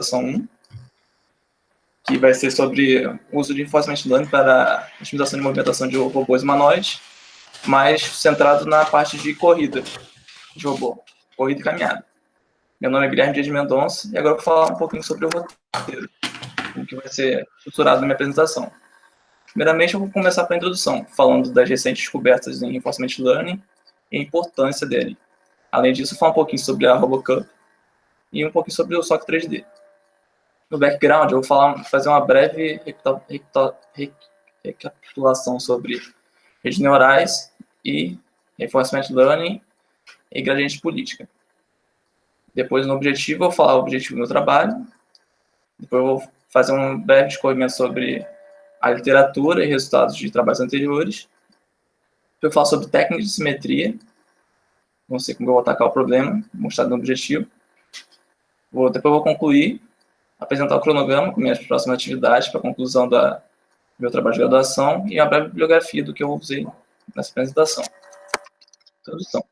apresentação 1, que vai ser sobre o uso de Reinforcement Learning para otimização de movimentação de robôs humanoides, mais centrado na parte de corrida de robô, corrida e caminhada. Meu nome é Guilherme Dias Mendonça e agora eu vou falar um pouquinho sobre o roteiro, o que vai ser estruturado na minha apresentação. Primeiramente, eu vou começar pela introdução, falando das recentes descobertas em Reinforcement Learning e a importância dele. Além disso, falar um pouquinho sobre a RoboCup e um pouquinho sobre o SOC 3D. No background, eu vou fazer uma breve recapitulação sobre redes neurais e Reinforcement Learning e gradiente política. Depois, no objetivo, eu vou falar o objetivo do meu trabalho. Depois, eu vou fazer um breve discorrimento sobre a literatura e resultados de trabalhos anteriores. Depois, eu vou falar sobre técnicas de simetria. Não sei como eu vou atacar o problema, mostrado no objetivo. Depois, eu vou concluir, apresentar o cronograma com minhas próximas atividades para a conclusão do meu trabalho de graduação e a breve bibliografia do que eu usei nessa apresentação. Introdução.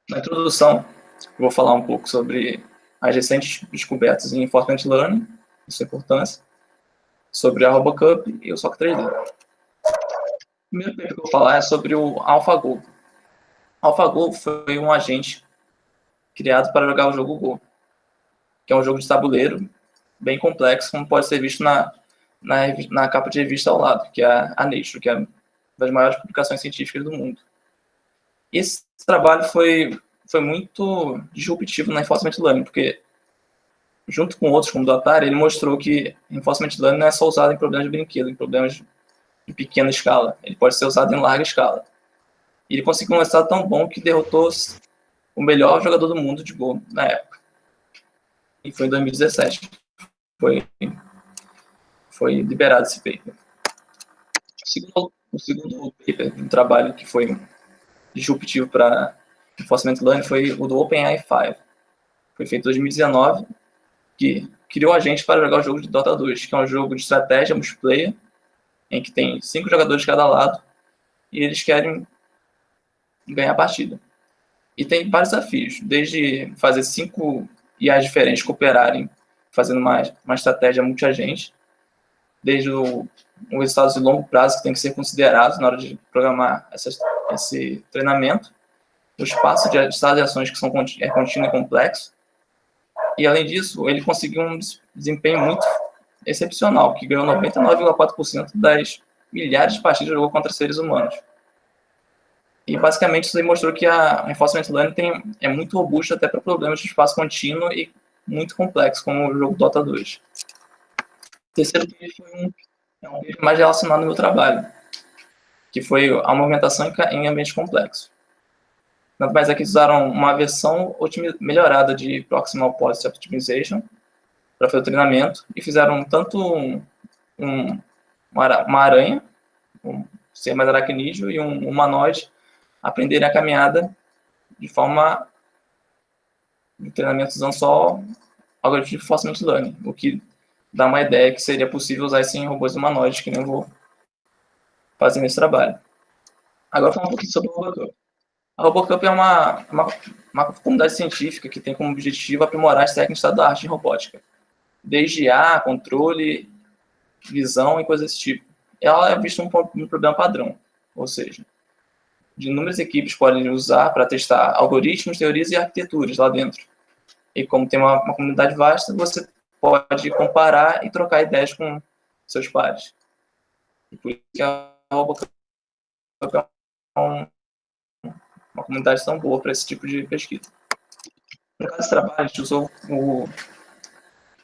Na introdução, eu vou falar um pouco sobre as recentes descobertas em Reinforcement Learning e sua importância, sobre a RoboCup e o SOC 3D. O primeiro paper que eu vou falar é sobre o AlphaGo. AlphaGo foi um agente criado para jogar o jogo Go, que é um jogo de tabuleiro bem complexo, como pode ser visto na capa de revista ao lado, que é a Nature, que é uma das maiores publicações científicas do mundo. Esse trabalho foi muito disruptivo na Reinforcement Learning, porque, junto com outros, como o do Atari, ele mostrou que Reinforcement Learning não é só usado em problemas de brinquedo, em problemas de pequena escala. Ele pode ser usado em larga escala. E ele conseguiu um resultado tão bom que derrotou o melhor jogador do mundo de Go na época. E foi em 2017. Foi liberado esse paper. O segundo paper do trabalho que foi disruptivo para Reinforcement Learning foi o do OpenAI 5. Foi feito em 2019, que criou a gente para jogar o jogo de Dota 2, que é um jogo de estratégia multiplayer, em que tem 5 jogadores de cada lado, e eles querem ganhar a partida. E tem vários desafios, desde fazer 5 IAs diferentes cooperarem, fazendo uma estratégia multi-agente, desde os resultados de longo prazo que tem que ser considerados na hora de programar esse treinamento, o espaço de estado de ações que é contínuo e complexo, e além disso, ele conseguiu um desempenho muito excepcional, que ganhou 99,4% das milhares de partidas que jogou contra seres humanos. E basicamente isso demonstrou que a Reinforcement Learning é muito robusta até para problemas de espaço contínuo e muito complexo, como o jogo Dota 2. O terceiro paper é um paper mais relacionado ao meu trabalho, que foi a movimentação em ambientes complexos. Nada mais é que usaram uma versão melhorada de Proximal Posture Optimization para fazer o treinamento e fizeram tanto uma aranha, um ser mais aracnídeo, e um humanoide aprenderem a caminhada de forma de treinamento usando só algoritmo de Reinforcement Learning, o que dá uma ideia que seria possível usar isso em robôs humanoides, que nem eu vou fazer nesse trabalho. Agora, falar um pouquinho sobre o RoboCup. A RoboCup é uma comunidade científica que tem como objetivo aprimorar as técnicas de estado-da-arte em robótica, desde IA, controle, visão e coisas desse tipo. Ela é vista um problema padrão, ou seja, de inúmeras equipes podem usar para testar algoritmos, teorias e arquiteturas lá dentro. E como tem uma comunidade vasta, você pode comparar e trocar ideias com seus pares. E por isso que a RoboCup é uma comunidade tão boa para esse tipo de pesquisa. No caso desse trabalho, a gente usou o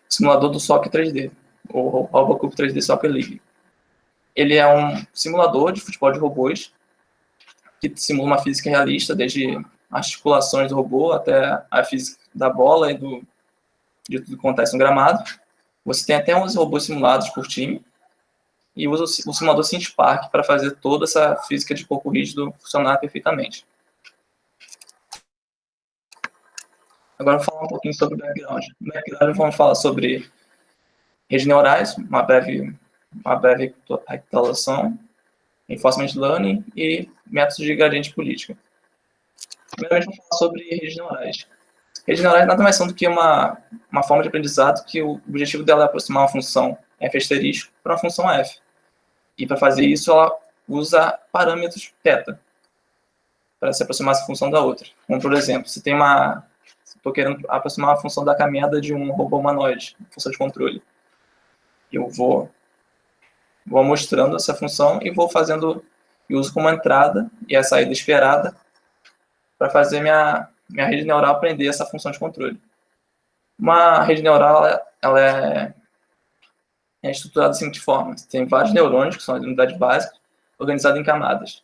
simulador do SOC 3D, o RoboCup 3D Soccer League. Ele é um simulador de futebol de robôs que simula uma física realista, desde articulações do robô até a física da bola e de tudo que acontece no gramado. Você tem até 11 robôs simulados por time e usa o simulador SynthPark para fazer toda essa física de corpo rígido funcionar perfeitamente. Agora vou falar um pouquinho sobre o background. No background vamos falar sobre redes neurais, uma breve recapitulação, Reinforcement Learning e métodos de gradiente política. Primeiramente vamos falar sobre redes neurais. Redes neurais nada mais são do que uma forma de aprendizado que o objetivo dela é aproximar uma função f asterisco para uma função f. E para fazer isso, ela usa parâmetros θ para se aproximar essa função da outra. Como, por exemplo, se tem estou querendo aproximar a função da caminhada de um robô humanoide, função de controle. Eu vou mostrando essa função e vou fazendo, e uso como entrada e a saída esperada para fazer minha rede neural aprender essa função de controle. Uma rede neural ela é estruturada da seguinte forma: tem vários neurônios, que são as unidades básicas, organizados em camadas.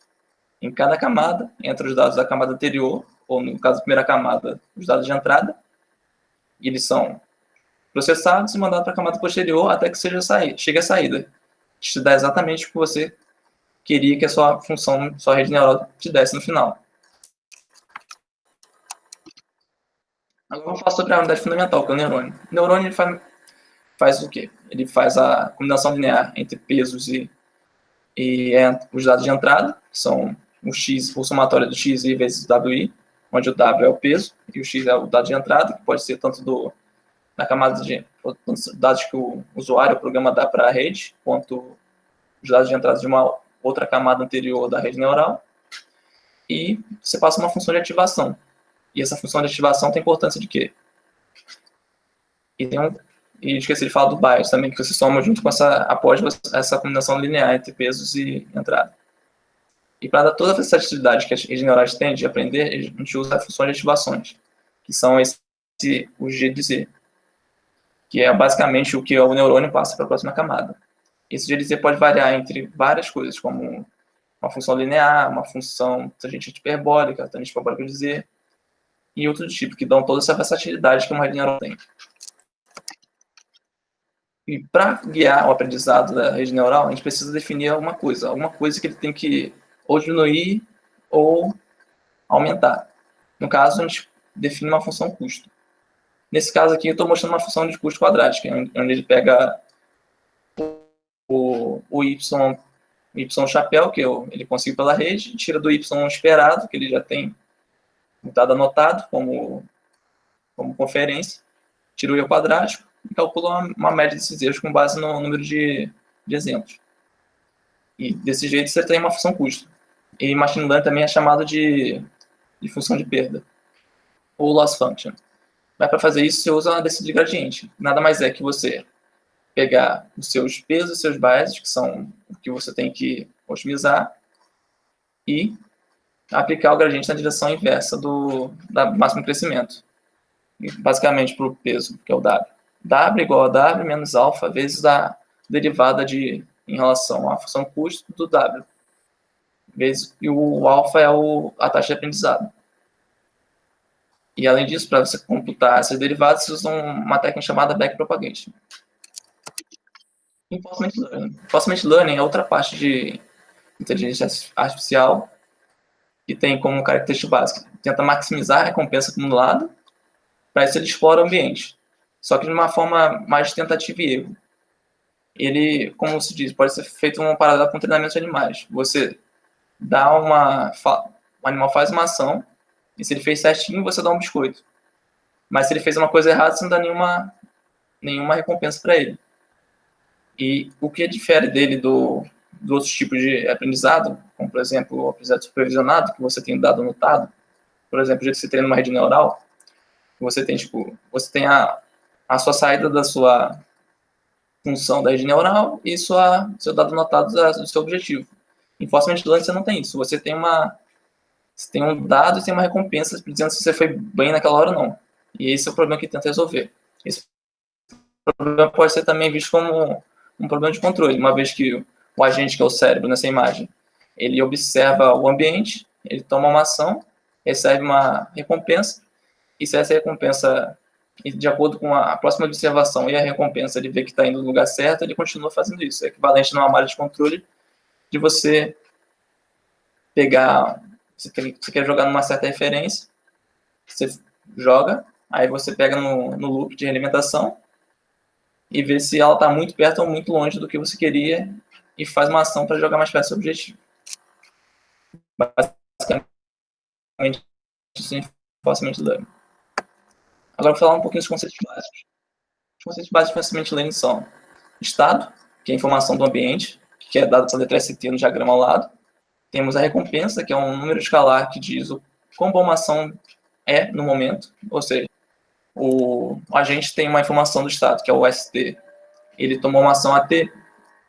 Em cada camada, entra os dados da camada anterior, ou no caso da primeira camada, os dados de entrada, e eles são processados e mandados para a camada posterior até que chegue a saída. Isso te dá exatamente o que você queria que a sua função, sua rede neural te desse no final. Agora vamos falar sobre a unidade fundamental, que é o neurônio. O neurônio faz o quê? Ele faz a combinação linear entre pesos e os dados de entrada, que são o x, o somatório do xi vezes wi, onde o w é o peso e o x é o dado de entrada, que pode ser tanto da camada de dados que o usuário, o programa dá para a rede, quanto os dados de entrada de uma outra camada anterior da rede neural. E você passa uma função de ativação. E essa função de ativação tem importância de quê? E esqueci de falar do bias também, que você soma junto com após essa combinação linear entre pesos e entrada. E para dar toda a versatilidade que as redes neurais têm de aprender, a gente usa a função de ativações, que são o G de Z, que é basicamente o que o neurônio passa para a próxima camada. Esse G de Z pode variar entre várias coisas, como uma função linear, uma função tangente hiperbólica, tangente hiperbólica de Z, e outros tipos, que dão toda essa versatilidade que uma rede neural tem. E para guiar o aprendizado da rede neural, a gente precisa definir alguma coisa que ele tem que ou diminuir ou aumentar. No caso, a gente define uma função custo. Nesse caso aqui, eu estou mostrando uma função de custo quadrática, onde ele pega o y chapéu, que ele conseguiu pela rede, tira do y esperado, que ele já tem dado anotado como conferência, tira o i ao quadrático e calcula uma média desses erros com base no número de exemplos. E desse jeito você tem uma função custo. E machine learning também é chamado de função de perda, ou loss function. Mas para fazer isso, você usa uma descida de gradiente. Nada mais é que você pegar os seus pesos e seus biases, que são o que você tem que otimizar, e aplicar o gradiente na direção inversa do máximo crescimento. E, basicamente, para o peso, que é o W. W igual a W menos alfa vezes a derivada em relação à função custo do W. E o alfa é a taxa de aprendizado. E, além disso, para você computar essas derivadas, você usa uma técnica chamada backpropagation. Reinforcement Learning. Reinforcement Learning é outra parte de inteligência artificial que tem como característica básica: tenta maximizar a recompensa acumulada, para isso ele explora o ambiente, só que de uma forma mais de tentativa e erro. Ele, como se diz, pode ser feito um paralelo com treinamento de animais. Você dá o animal faz uma ação, e se ele fez certinho, você dá um biscoito. Mas se ele fez uma coisa errada, você não dá nenhuma recompensa para ele. E o que difere dele dos outros tipos de aprendizado, como, por exemplo, o aprendizado supervisionado, que você tem um dado anotado, por exemplo, o jeito que você treina uma rede neural, você tem a sua saída da sua função da rede neural e seu dado anotado do seu objetivo. Em Reinforcement Learning você não tem isso. Você tem um dado e tem uma recompensa dizendo se você foi bem naquela hora ou não. E esse é o problema que tenta resolver. Esse problema pode ser também visto como um problema de controle, uma vez que o agente, que é o cérebro nessa imagem, ele observa o ambiente, ele toma uma ação, recebe uma recompensa, e se essa recompensa, de acordo com a próxima observação e a recompensa, ele vê que está indo no lugar certo, ele continua fazendo isso. É equivalente numa malha de controle de você pegar, você quer jogar numa certa referência, você joga, aí você pega no loop de realimentação e vê se ela está muito perto ou muito longe do que você queria e faz uma ação para jogar mais perto do seu objetivo. Basicamente, isso é Reinforcement Learning. Agora, vou falar um pouquinho dos conceitos básicos. Os conceitos básicos de Reinforcement Learning são estado, que é a informação do ambiente, que é dada pela letra ST no diagrama ao lado. Temos a recompensa, que é um número escalar que diz o quão boa uma ação é no momento, ou seja, o agente tem uma informação do estado, que é o ST. Ele tomou uma ação AT,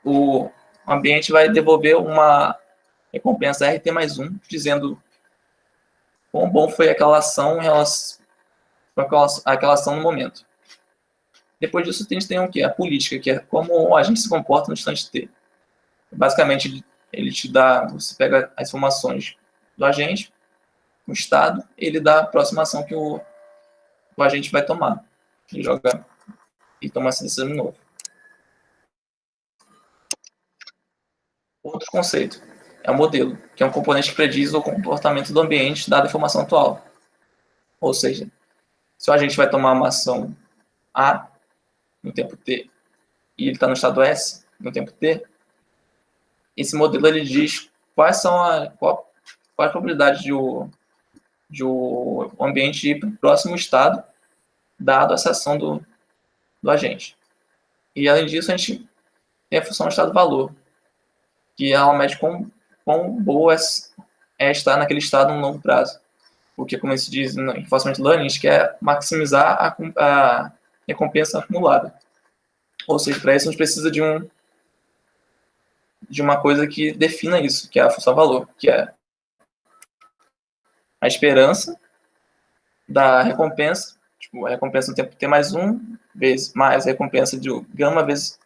o ambiente vai devolver uma recompensa RT mais 1, dizendo quão bom foi aquela ação em relação àquela ação no momento. Depois disso, a gente tem o quê? A política, que é como o agente se comporta no instante T. Basicamente, ele te dá, você pega as informações do agente, o estado, ele dá a próxima ação que o agente vai tomar. Ele joga e toma essa decisão de novo. Outro conceito é o modelo, que é um componente que prediz o comportamento do ambiente dada a informação atual. Ou seja, se o agente vai tomar uma ação A no tempo T e ele está no estado S no tempo T, esse modelo ele diz qual é a probabilidade de o ambiente ir para o próximo estado, dado essa ação do agente. E, além disso, a gente tem a função estado-valor, que ela mede quão boa é estar naquele estado no longo prazo. Porque, como se diz no Reinforcement Learning, a gente quer maximizar a recompensa acumulada. Ou seja, para isso a gente precisa de uma coisa que defina isso, que é a função-valor, que é a esperança da recompensa, tipo, a recompensa no tempo T mais 1, vezes mais a recompensa de gama, vezes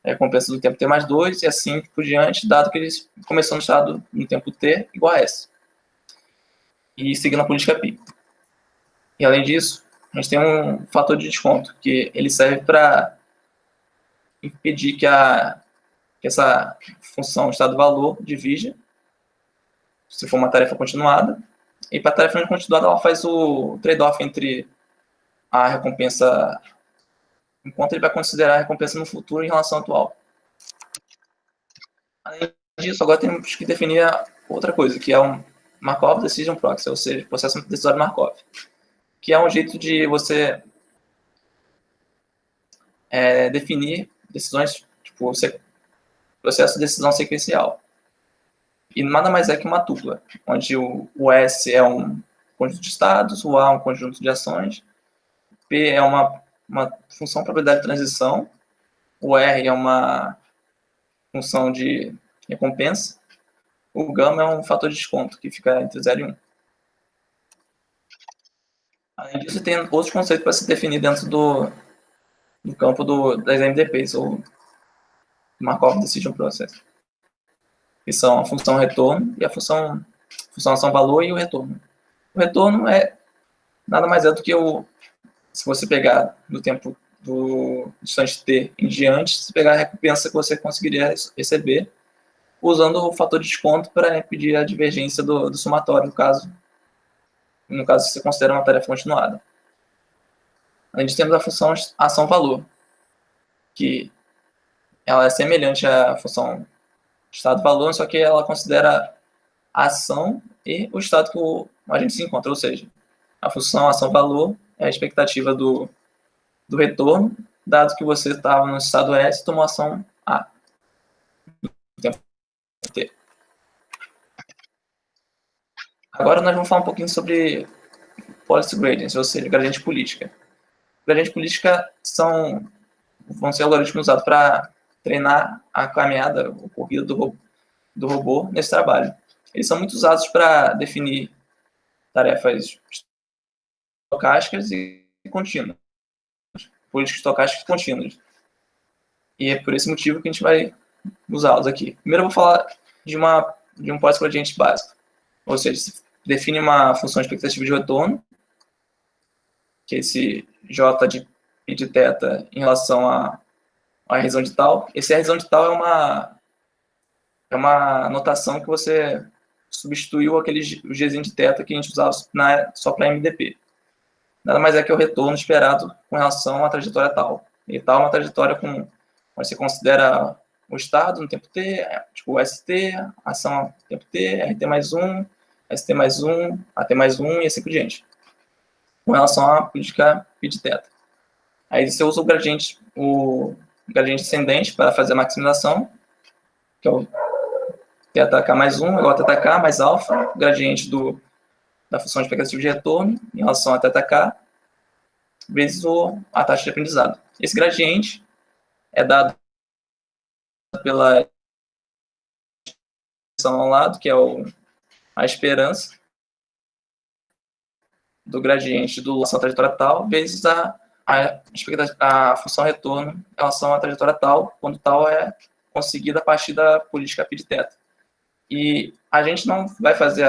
a recompensa do tempo T mais 2, e assim por diante, dado que eles começou no estado no tempo T igual a S. E seguindo a política pi. E, além disso, a gente tem um fator de desconto, que ele serve para impedir que essa função estado-valor divija, se for uma tarefa continuada, e para a tarefa não continuada ela faz o trade-off entre a recompensa, enquanto ele vai considerar a recompensa no futuro em relação ao atual. Além disso, agora temos que definir outra coisa, que é um Markov Decision Proxy, ou seja, processo decisório Markov, que é um jeito de você definir decisões, tipo, processo de decisão sequencial. E nada mais é que uma tupla, onde o S é um conjunto de estados, o A é um conjunto de ações, P é uma função probabilidade de transição, o R é uma função de recompensa, o gama é um fator de desconto, que fica entre 0 e 1. Além disso, tem outros conceitos para se definir dentro do campo das MDPs, ou Markov Decision Process, que são a função retorno e a função ação-valor e o retorno. O retorno é nada mais é do que se você pegar do tempo do instante T em diante, se pegar a recompensa que você conseguiria receber, usando o fator de desconto para impedir a divergência do somatório, no caso você considera uma tarefa continuada. Além disso, temos a função ação-valor, que ela é semelhante à função estado-valor, só que ela considera a ação e o estado que o agente se encontra, ou seja, a função ação-valor é a expectativa do retorno, dado que você estava no estado S e tomou ação A. No tempo T. Agora nós vamos falar um pouquinho sobre policy gradients, ou seja, gradiente política. Gradiente política vão ser algoritmos usados para treinar a caminhada, a corrida do robô nesse trabalho. Eles são muito usados para definir tarefas estocásticas e contínuas, políticas estocásticas contínuas. E é por esse motivo que a gente vai usá-los aqui. Primeiro eu vou falar de um policy gradiente básico, ou seja, se define uma função expectativa de retorno, que é esse J de π de θ em relação à razão de tal. Esse razão de tal é uma notação que você substituiu o gzinho de θ que a gente usava só para MDP. Nada mais é que o retorno esperado com relação à trajetória tal. E tal é uma trajetória onde você considera o estado no tempo t, tipo o ST, ação no tempo t, RT mais 1, ST mais 1, AT mais 1 e assim por diante. com relação à política π-θ. Aí você usa o gradiente ascendente para fazer a maximização, que é o θk mais 1 igual a θk mais alfa, o gradiente da função de expectativa de retorno em relação a θk, vezes a taxa de aprendizado. Esse gradiente é dado pela expressão ao lado, que é a esperança do gradiente do relação à trajetória tal, vezes a função retorno em relação à trajetória tal, quando tal é conseguida a partir da política π-θ. E a gente não vai fazer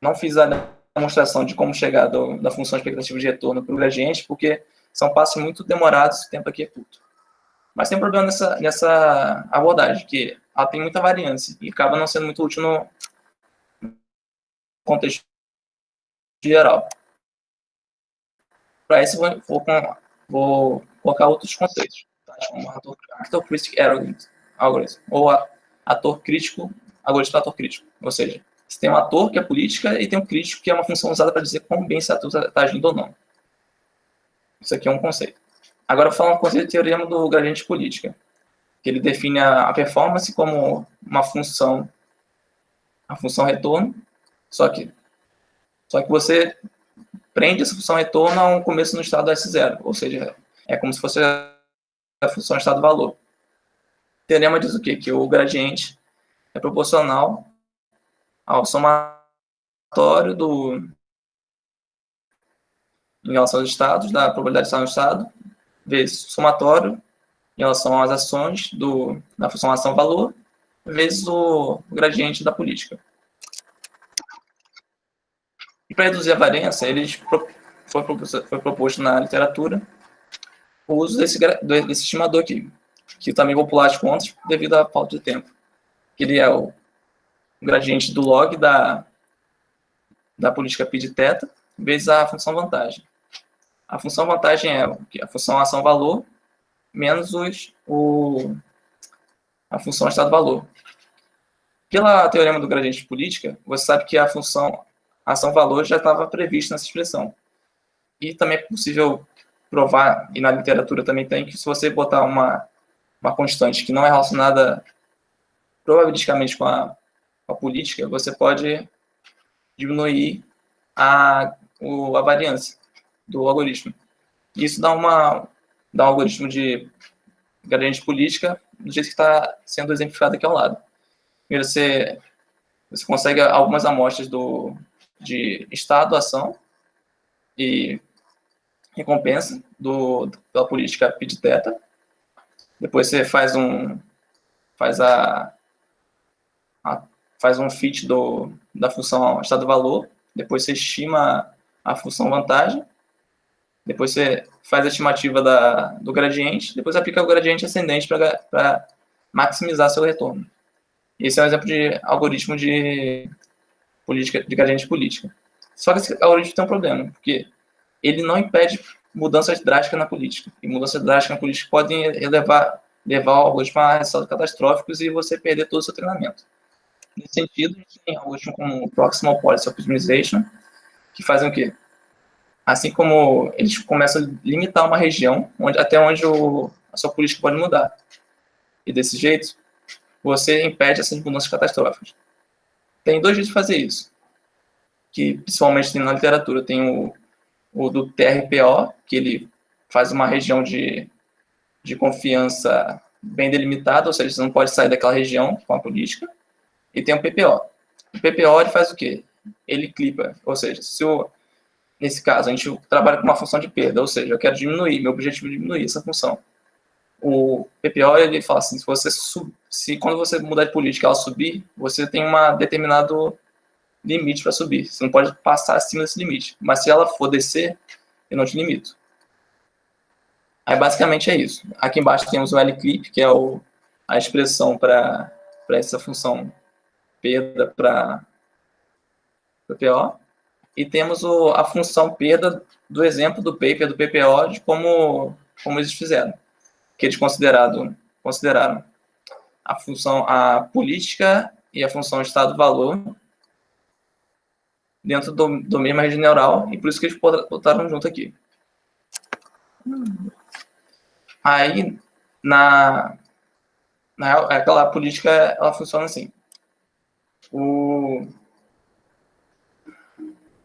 não fiz a demonstração de como chegar da função expectativa de retorno para o gradiente, porque são passos muito demorados e o tempo aqui é curto. Mas tem um problema nessa abordagem, que ela tem muita variância e acaba não sendo muito útil no contexto geral. Para isso, vou colocar outros conceitos, tá? Como actor critic algorithm, ou ator crítico, algoritmo do ator crítico. Ou seja, você tem um ator, que é política, e tem um crítico, que é uma função usada para dizer quão bem esse ator está agindo ou não. Isso aqui é um conceito. Agora, vou falar um conceito de teorema do gradiente de política, que ele define a performance como uma função, a função retorno, só que você prende essa função retorno a um começo no estado S0, ou seja, é como se fosse a função estado-valor. O teorema diz o quê? Que o gradiente é proporcional ao somatório em relação aos estados, da probabilidade de estar no estado, vezes o somatório em relação às ações da função ação-valor, vezes o gradiente da política. E para reduzir a variância, foi proposto na literatura o uso desse estimador aqui, que também vou pular as contas devido à falta de tempo. Que ele é o gradiente do log da política π-θ vezes a função vantagem. A função vantagem é a função ação-valor menos a função estado-valor. Pela teorema do gradiente de política, você sabe que a função ação-valor já estava prevista nessa expressão. E também é possível provar, e na literatura também tem, que se você botar uma constante que não é relacionada probabilisticamente com a política, você pode diminuir a variância do algoritmo. Isso dá um algoritmo de gradiente de política do jeito que está sendo exemplificado aqui ao lado. Primeiro, você consegue algumas amostras de estado, ação e recompensa pela política π-θ. Depois você faz um fit da função estado-valor. Depois você estima a função vantagem. Depois você faz a estimativa do gradiente. Depois aplica o gradiente ascendente para maximizar seu retorno. Esse é um exemplo de algoritmo de gradiente de política. Só que esse algoritmo tem um problema, porque ele não impede mudanças drásticas na política. E mudanças drásticas na política podem levar o algoritmo a resultados catastróficos e você perder todo o seu treinamento. Nesse sentido, a gente tem algoritmos como Proximal Policy Optimization, que fazem o quê? Assim como eles começam a limitar uma região até onde a sua política pode mudar. E desse jeito, você impede essas mudanças catastróficas. Tem dois jeitos de fazer isso, que principalmente tem na literatura. Tem o do TRPO, que ele faz uma região de confiança bem delimitada, ou seja, você não pode sair daquela região com a política. E tem o PPO. O PPO ele faz o quê? Ele clipa, ou seja, nesse caso, a gente trabalha com uma função de perda, ou seja, eu quero diminuir, meu objetivo é diminuir essa função. O PPO, ele fala assim, se quando você mudar de política ela subir, você tem um determinado limite para subir. Você não pode passar acima desse limite. Mas se ela for descer, eu não te limito. Aí, basicamente, é isso. Aqui embaixo temos o L-clip, que é a expressão para essa função perda para PPO. E temos a função perda do exemplo do paper do PPO, de como eles fizeram. Que eles consideraram a política e a função estado-valor dentro do mesma rede neural, e por isso que eles botaram junto aqui. Aí, aquela política, ela funciona assim.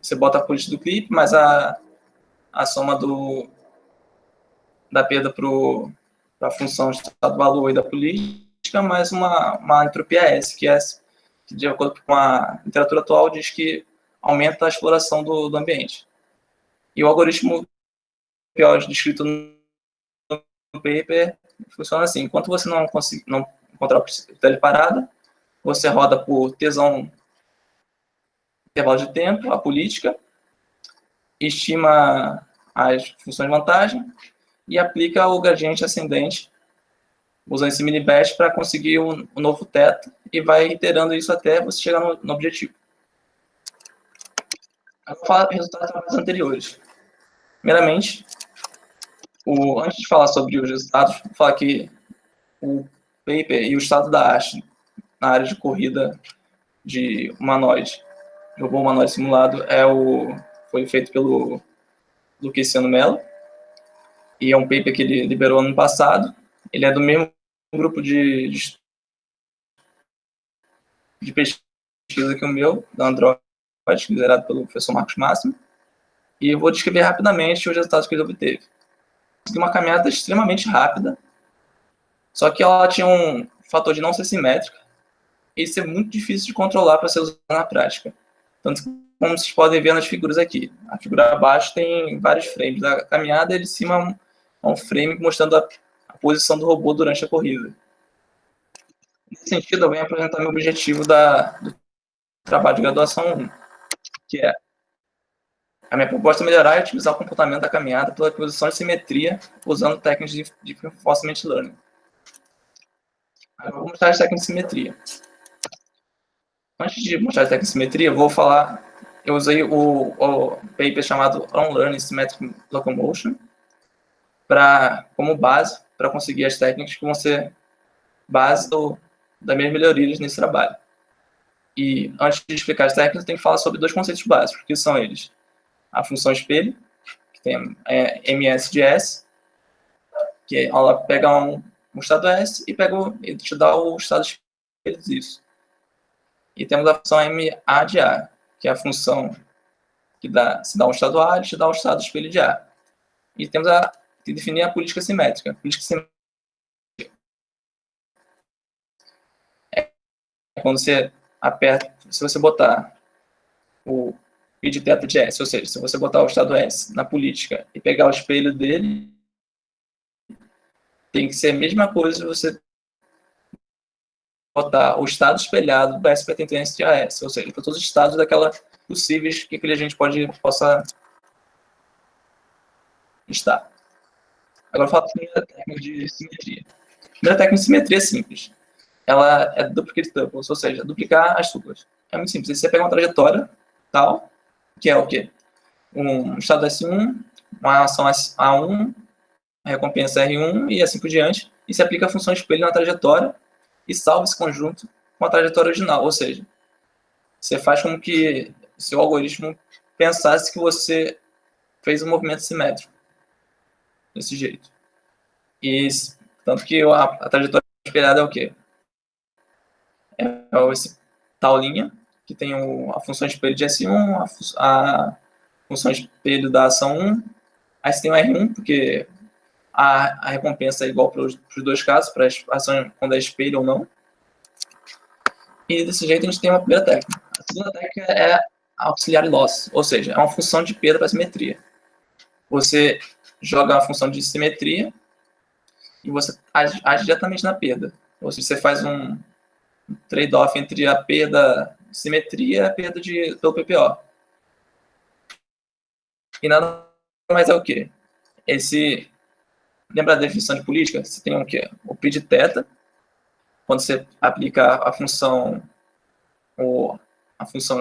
Você bota a política do clipe, mais a soma da perda para a função de estado valor e da política, mais uma entropia S, que de acordo com a literatura atual, diz que aumenta a exploração do ambiente. E o algoritmo pior descrito no paper funciona assim: enquanto você não encontrar o critério de parada, você roda por tesão intervalo de tempo, a política, estima as funções de vantagem e aplica o gradiente ascendente usando esse mini-batch para conseguir um novo teto e vai iterando isso até você chegar no objetivo. Eu vou falar resultados anteriores. Primeiramente, antes de falar sobre os resultados, vou falar que o paper e o estado da arte na área de corrida de humanoide, robô humanoide simulado, foi feito pelo Luquiciano Mello, e é um paper que ele liberou ano passado. Ele é do mesmo grupo de pesquisa que o meu, da Android, liderado pelo professor Marcos Máximo, e eu vou descrever rapidamente os resultados que ele obteve. Uma caminhada extremamente rápida, só que ela tinha um fator de não ser simétrica e ser muito difícil de controlar para ser usado na prática. Tanto que, como vocês podem ver nas figuras aqui, a figura abaixo tem vários frames da caminhada e de cima um frame mostrando a posição do robô durante a corrida. Nesse sentido, eu venho apresentar meu objetivo do trabalho de graduação 1, que é a minha proposta é melhorar e otimizar o comportamento da caminhada pela aquisição de simetria usando técnicas de reinforcement learning. Eu vou mostrar as técnicas de simetria. Antes de mostrar as técnicas de simetria, eu usei o paper chamado Unlearning Symmetric Locomotion como base para conseguir as técnicas que vão ser base das minhas melhorias nesse trabalho. E antes de explicar as técnicas, eu tenho que falar sobre dois conceitos básicos, que são eles: a função espelho, que tem MS de S, que ela pega um estado S e te dá o estado espelho disso. E temos a função MA de A, que é a função se dá um estado A, ele te dá o estado espelho de A. E temos que definir a política simétrica. A política simétrica é quando você aperta, se você botar o π de θ de S, ou seja, se você botar o estado S na política e pegar o espelho dele, tem que ser a mesma coisa você botar o estado espelhado do S pertencente a S, ou seja, para todos os estados possíveis que aquele agente possa estar. Agora, falo da primeira técnica de simetria. A primeira técnica de simetria é simples. Ela é duplicate tuples, ou seja, duplicar as tuplas. É muito simples. Você pega uma trajetória tal, que é o quê? Um estado S1, uma ação A1, a recompensa R1 e assim por diante, e se aplica a função espelho na trajetória e salva esse conjunto com a trajetória original, ou seja, você faz como que o seu algoritmo pensasse que você fez um movimento simétrico desse jeito. E tanto que a trajetória espelhada é o quê? É esse tal linha, que tem a função espelho de S1, a função espelho da ação 1, aí você tem o R1, porque a recompensa é igual para os dois casos, para a ação quando é espelho ou não. E desse jeito a gente tem uma primeira técnica. A segunda técnica é a auxiliar loss, ou seja, é uma função de perda para simetria. Você joga uma função de simetria e você age diretamente na perda. Ou seja, você faz um trade-off entre a perda de simetria e a perda pelo PPO. E nada mais é o quê? Lembra da definição de política? Você tem o quê? O π de θ, quando você aplica a função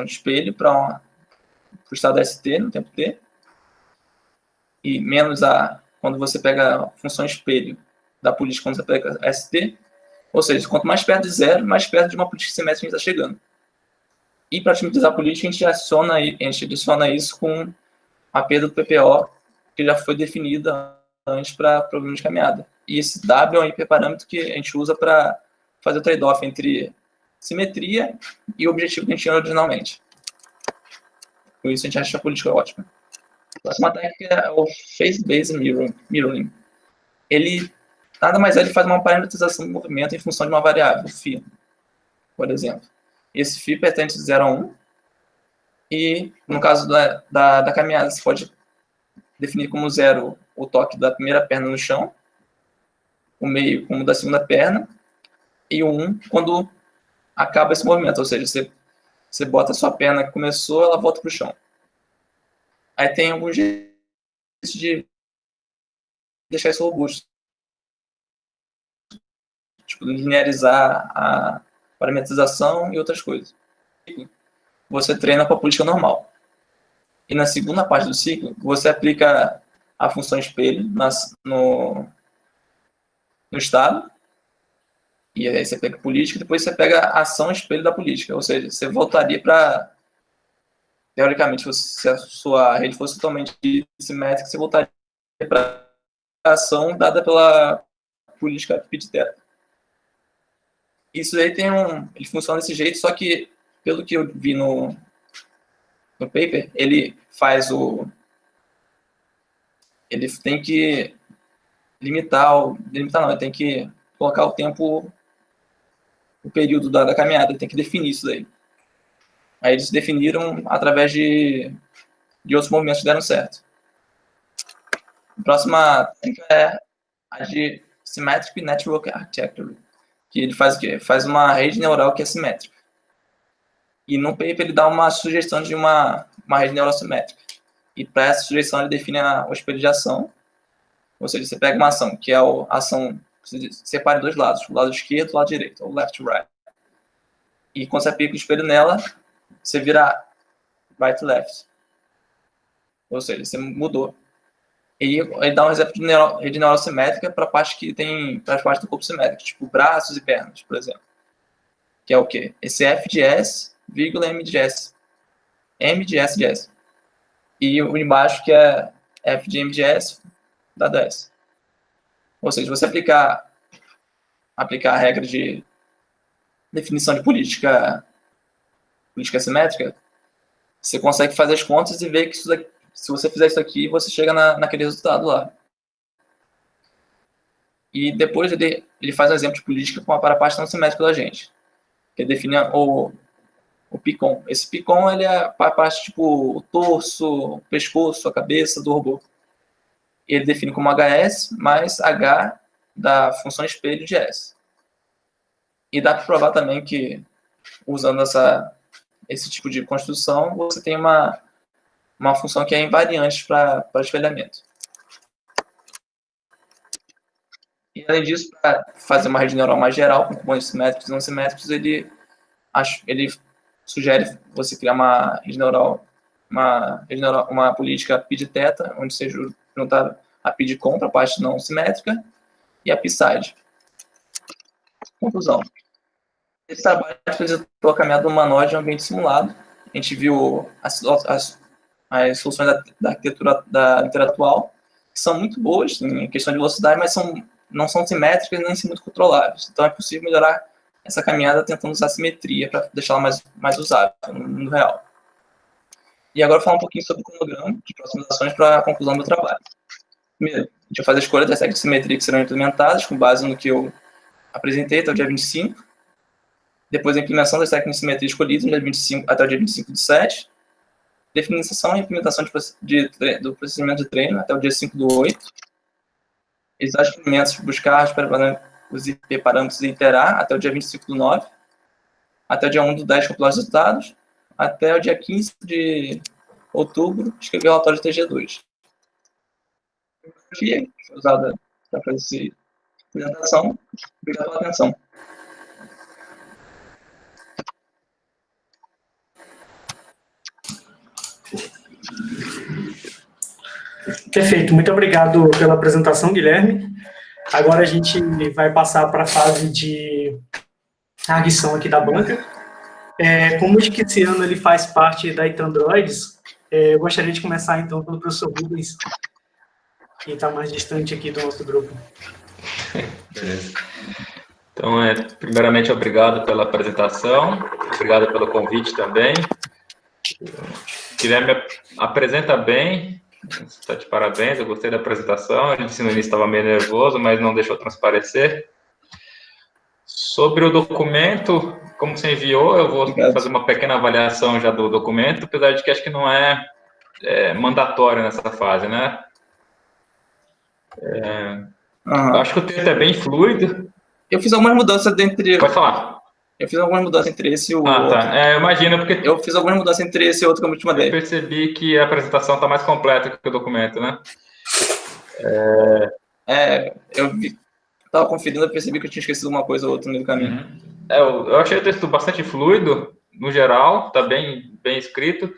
de espelho para o estado ST no tempo t, e menos quando você pega a função espelho da política quando você pega ST, ou seja, quanto mais perto de zero, mais perto de uma política simétrica a gente está chegando. E para otimizar a política, a gente adiciona isso com a perda do PPO, que já foi definida antes para problema de caminhada. E esse W é um hiperparâmetro que a gente usa para fazer o trade-off entre simetria e o objetivo que a gente tinha originalmente. Por isso a gente acha a política ótima. A próxima técnica é o Phase-Based Mirroring. Ele, nada mais é, ele faz uma parametrização do movimento em função de uma variável, φ, por exemplo. Esse φ pertence de 0 a 1, e no caso da caminhada, você pode definir como 0 o toque da primeira perna no chão, o meio como da segunda perna, e o 1 quando acaba esse movimento, ou seja, você bota a sua perna que começou, ela volta para o chão. Aí tem alguns jeitos de deixar isso robusto. Tipo, linearizar a parametrização e outras coisas. Você treina com a política normal. E na segunda parte do ciclo, você aplica a função espelho no estado, e aí você pega a política, depois você pega a ação espelho da política. Ou seja, você voltaria para... Teoricamente, se a sua rede fosse totalmente simétrica, você voltaria para a ação dada pela política π-θ. Isso aí ele funciona desse jeito, só que, pelo que eu vi no paper, ele tem que ele tem que colocar o tempo, o período da caminhada, ele tem que definir isso daí. Aí eles definiram através de outros movimentos que deram certo. A próxima técnica é a de Symmetric Network Architecture, que ele faz o quê? Faz uma rede neural que é simétrica. E no paper ele dá uma sugestão de uma rede neural simétrica. E para essa sugestão ele define o espelho de ação. Ou seja, você pega uma ação, que é a ação, você separa em dois lados, o lado esquerdo e o lado direito, ou left e right. E quando você aplica o espelho nela, você vira right e left. Ou seja, você mudou. E ele dá um exemplo de rede neural simétrica para a parte que tem, para as partes do corpo simétrico, tipo braços e pernas, por exemplo. Que é o quê? Esse F de S, vírgula M de S. M de S de S. E o embaixo que é F de M de S, dado S. Ou seja, você aplicar a regra de definição de política simétrica, você consegue fazer as contas e ver que se você fizer isso aqui, você chega naquele resultado lá. E depois ele faz um exemplo de política para a parte não simétrica da gente. Que ele define o PICON. Esse PICON ele é para a parte tipo o torso, o pescoço, a cabeça do robô. Ele define como HS mais H da função espelho de S. E dá para provar também que, usando esse tipo de construção, você tem uma função que é invariante para espelhamento. E, além disso, para fazer uma rede neural mais geral, com componentes simétricos e não simétricos, ele sugere você criar uma rede neural, uma política π-θ, onde você juntar a π-com para a parte não simétrica e a π-side. Conclusão. Esse trabalho apresentou a caminhada do humanoide em um ambiente simulado. A gente viu as soluções da arquitetura da literatura atual, que são muito boas em questão de velocidade, mas não são simétricas nem muito controláveis. Então é possível melhorar essa caminhada tentando usar simetria para deixá-la mais usável no mundo real. E agora falar um pouquinho sobre o cronograma de aproximações para a conclusão do trabalho. Primeiro, a gente vai fazer a escolha das técnicas de simetria que serão implementadas com base no que eu apresentei até o dia 25. Depois a implementação das técnicas de simetria escolhidas no dia 25, até o dia 25 de 7. Definição e implementação do procedimento de treino até o dia 5 do 8. Exatos experimentos, buscar os hiperparâmetros e iterar até o dia 25 do 9. Até o dia 1 do 10, compilar os resultados. Até o dia 15 de outubro, escrever o relatório de TG2. Que foi usada para fazer essa apresentação. Obrigado pela atenção. Perfeito, muito obrigado pela apresentação, Guilherme. Agora a gente vai passar para a fase de arguição aqui da banca. Como o que esse ano ele faz parte da Itandroids, eu gostaria de começar, então, pelo professor Rubens, que está mais distante aqui do nosso grupo. Beleza. Então, primeiramente, obrigado pela apresentação, obrigado pelo convite também. Guilherme apresenta bem, está de parabéns, eu gostei da apresentação. Ele disse no início estava meio nervoso, mas não deixou transparecer. Sobre o documento, como você enviou, eu vou fazer uma pequena avaliação já do documento, apesar de que acho que não é mandatório nessa fase, né? Acho que o texto é bem fluido. Eu fiz algumas mudanças entre... Pode falar. Eu fiz algumas mudanças entre esse e o outro. Tá. Eu imagino, porque... Eu fiz algumas mudanças entre esse e o outro que eu te mandei. Eu percebi que a apresentação está mais completa que o documento, né? Eu estava conferindo e percebi que eu tinha esquecido uma coisa ou outra no meio do caminho. Eu achei o texto bastante fluido, no geral, está bem escrito.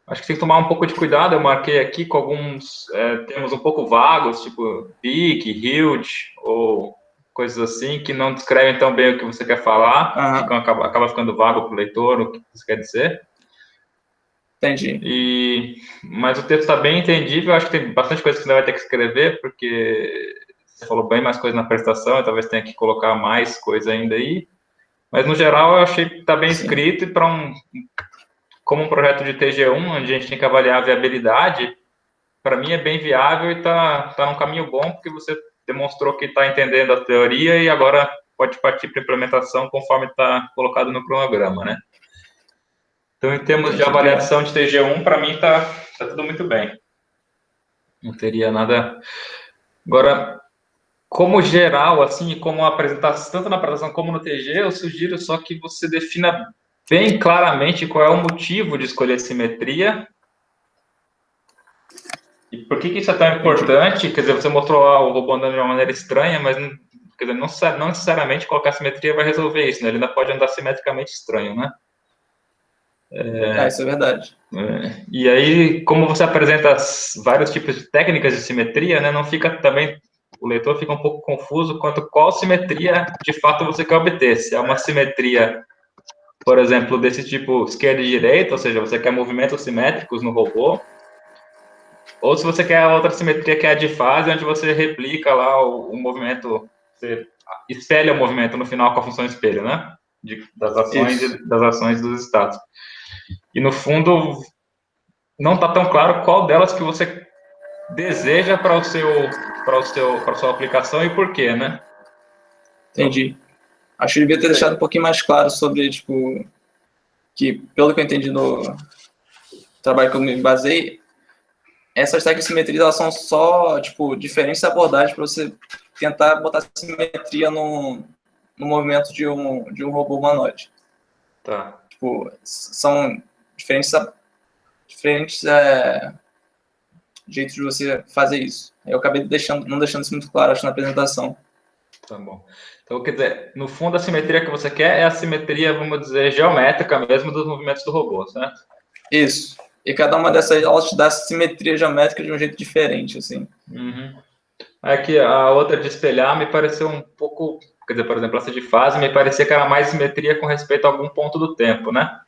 Acho que tem que tomar um pouco de cuidado. Eu marquei aqui com alguns termos um pouco vagos, tipo big, huge, ou coisas assim, que não descrevem tão bem o que você quer falar, acaba ficando vago para o leitor o que você quer dizer. Entendi. Mas o texto está bem entendível. Acho que tem bastante coisa que você vai ter que escrever, porque você falou bem mais coisa na apresentação, e talvez tenha que colocar mais coisa ainda aí. Mas, no geral, eu achei que está bem escrito, e para como um projeto de TG1, onde a gente tem que avaliar a viabilidade, para mim é bem viável e está num caminho bom, porque você demonstrou que está entendendo a teoria e agora pode partir para a implementação conforme está colocado no cronograma, né? Então, em termos de avaliação de TG1, para mim está tudo muito bem. Não teria nada... Agora, como geral, assim, como apresentação, tanto na apresentação como no TG, eu sugiro só que você defina bem claramente qual é o motivo de escolher simetria e por que isso é tão importante. Quer dizer, você mostrou o robô andando de uma maneira estranha, mas quer dizer, não necessariamente colocar simetria vai resolver isso, né? Ele ainda pode andar simetricamente estranho, né? Isso é verdade. E aí, como você apresenta vários tipos de técnicas de simetria, né, não fica também, o leitor fica um pouco confuso quanto qual simetria de fato você quer obter. Se é uma simetria, por exemplo, desse tipo esquerda e direita, ou seja, você quer movimentos simétricos no robô, ou se você quer a outra simetria que é a de fase, onde você replica lá o movimento, você espelha o movimento no final com a função espelho, né, das ações dos estados. E, no fundo, não está tão claro qual delas que você deseja para a sua aplicação e por quê, né? Entendi. Acho que eu devia ter deixado um pouquinho mais claro sobre, tipo, que, pelo que eu entendi no trabalho que eu me basei, essas técnicas de simetria, elas são só, tipo, diferentes abordagens para você tentar botar simetria no movimento de um robô humanoide. Tá. Tipo, são diferentes jeitos de você fazer isso. Eu acabei não deixando isso muito claro, acho, na apresentação. Tá bom. Então, quer dizer, no fundo, a simetria que você quer é a simetria, vamos dizer, geométrica mesmo dos movimentos do robô, certo? Isso. E cada uma dessas aulas te dá simetria geométrica de um jeito diferente, assim. Uhum. Aqui, a outra de espelhar me pareceu um pouco... Quer dizer, por exemplo, essa de fase me parecia que era mais simetria com respeito a algum ponto do tempo, né?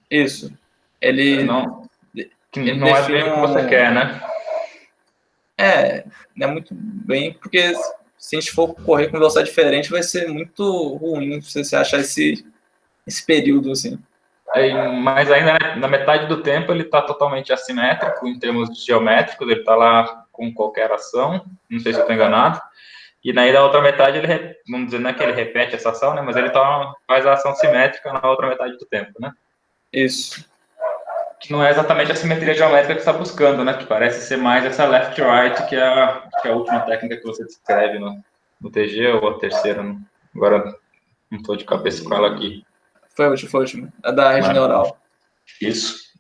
Isso. Ele não é bem o que você quer, né? Não é muito bem, porque se a gente for correr com velocidade diferente, vai ser muito ruim se você achar esse período, assim. Mas ainda na metade do tempo ele está totalmente assimétrico em termos geométricos, ele está lá com qualquer ação, não sei se eu estou enganado, e na outra metade ele, vamos dizer, não é que ele repete essa ação, né, mas ele faz a ação simétrica na outra metade do tempo, né? Isso. Que não é exatamente a simetria geométrica que você está buscando, né, que parece ser mais essa left-right, que é a última técnica que você descreve no TG, ou a terceira, agora não estou de cabeça com ela aqui. Foi a última. A da rede neural. Isso.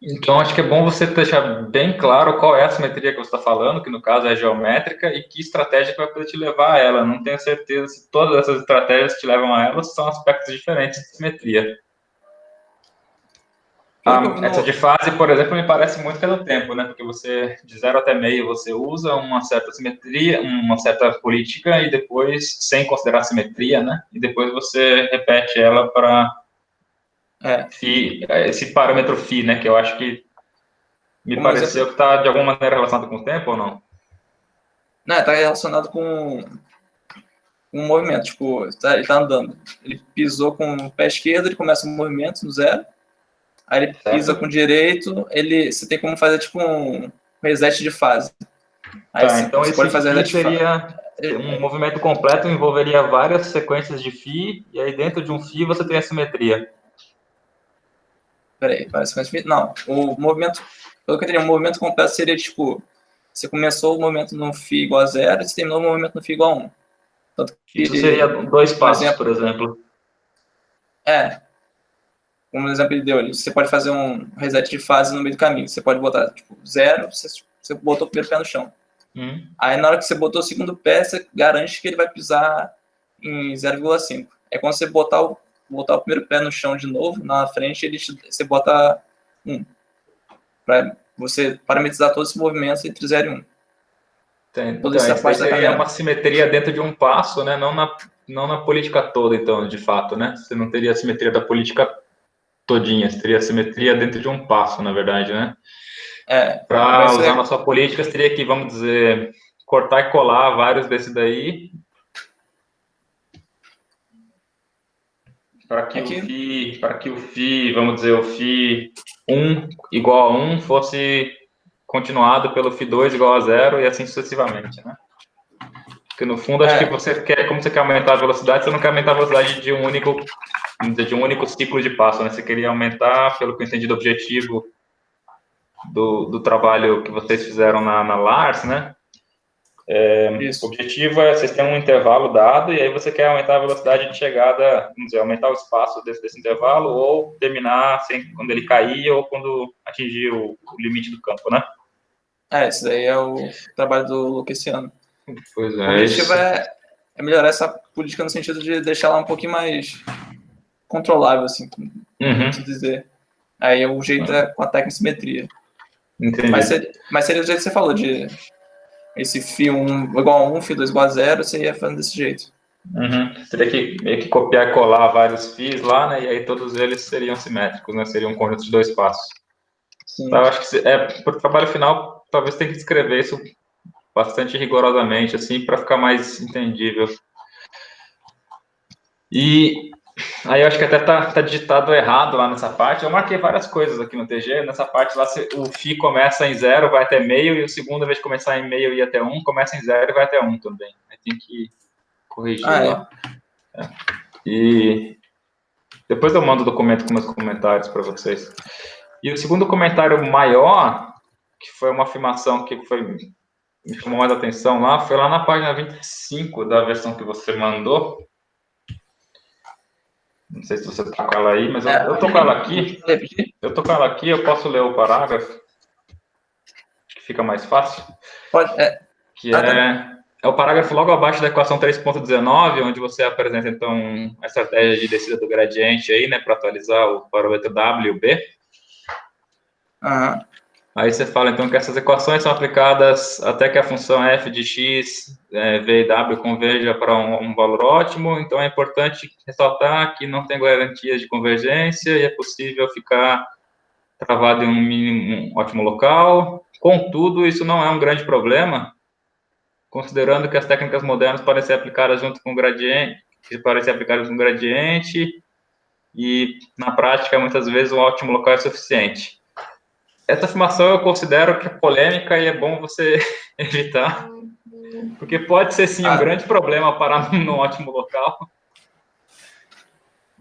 Então, acho que é bom você deixar bem claro qual é a simetria que você está falando, que no caso é geométrica, e que estratégia que vai poder te levar a ela. Não tenho certeza se todas essas estratégias que te levam a ela são aspectos diferentes de simetria. Essa de fase, por exemplo, me parece muito que é no tempo, né? Porque você, de 0 até meio, você usa uma certa simetria, uma certa política, e depois, sem considerar a simetria, né? E depois você repete ela para esse parâmetro φ, né, que eu acho que me pareceu que está de alguma maneira relacionado com o tempo ou não? Não, está relacionado com um movimento, tipo, ele tá andando. Ele pisou com o pé esquerdo, ele começa um movimento no zero. Aí ele pisa com o direito, você tem como fazer tipo um reset de fase. Aí então você esse pode fazer φ seria um movimento completo, envolveria várias sequências de φ, e aí dentro de um φ você tem a simetria. Peraí, várias sequências de φ? Não, o movimento, pelo que eu entendi, o movimento completo seria tipo, você começou o movimento no φ igual a 0 e você terminou o movimento no φ igual a 1. Tanto que, isso seria 2 passos, por exemplo. Como exemplo ele deu ali, você pode fazer um reset de fase no meio do caminho. Você pode botar tipo 0, você botou o primeiro pé no chão. Aí na hora que você botou o segundo pé, você garante que ele vai pisar em 0,5. É quando você botar o primeiro pé no chão de novo, na frente, você bota 1. Para você parametrizar todos os movimentos entre 0 e 1. Então, isso aí seria uma simetria dentro de um passo, né? Não na política toda, então, de fato, né? Você não teria a simetria da política todinha, você teria a simetria dentro de um passo, na verdade, né? Para usar na sua política, você teria que, vamos dizer, cortar e colar vários desses daí para que o φ, vamos dizer, o φ 1 igual a 1 fosse continuado pelo φ2 igual a 0 e assim sucessivamente, né? Porque no fundo, acho que como você quer aumentar a velocidade, você não quer aumentar a velocidade de um único ciclo de passo, né? Você queria aumentar, pelo que eu entendi do objetivo do trabalho que vocês fizeram na Lars, né? O objetivo é vocês têm um intervalo dado e aí você quer aumentar a velocidade de chegada, vamos dizer, aumentar o espaço desse intervalo ou terminar quando ele cair ou quando atingir o limite do campo, né? Esse daí é o trabalho do Lucasiano. Pois é. O objetivo é melhorar essa política no sentido de deixar ela um pouquinho mais controlável, assim, como dizer. Aí o jeito é com a técnica de simetria. Entendi. Mas seria do jeito que você falou, de esse φ1 igual a 1, φ2 igual a 0, você ia fazendo desse jeito. Você teria que meio que copiar e colar vários φs lá, né? E aí todos eles seriam simétricos, né? Seria um conjunto de 2 passos. Então, eu acho que para o trabalho final, talvez tenha que escrever isso bastante rigorosamente, assim, para ficar mais entendível. E aí eu acho que até tá digitado errado lá nessa parte. Eu marquei várias coisas aqui no TG. Nessa parte lá, o φ começa em 0, vai até meio, e o segundo, ao invés de começar em meio e ir até 1, começa em 0 e vai até 1 também. Aí tem que corrigir lá. E depois eu mando o documento com meus comentários para vocês. E o segundo comentário maior, que foi uma afirmação que me chamou mais atenção lá, foi lá na página 25 da versão que você mandou. Não sei se você está com ela aí, mas eu tô com ela aqui. Eu tô com ela aqui, eu posso ler o parágrafo, que fica mais fácil. Pode, que é o parágrafo logo abaixo da equação 3.19, onde você apresenta, então, a estratégia de descida do gradiente aí, né, para atualizar o parâmetro W e o B. Aí você fala, então, que essas equações são aplicadas até que a função f de x, v e w converja para um valor ótimo. Então, é importante ressaltar que não tem garantias de convergência e é possível ficar travado em um ótimo local. Contudo, isso não é um grande problema, considerando que as técnicas modernas podem ser aplicadas junto com o gradiente, e, na prática, muitas vezes, um ótimo local é suficiente. Essa afirmação eu considero que é polêmica e é bom você evitar, porque pode ser, sim, um grande problema parar num ótimo local.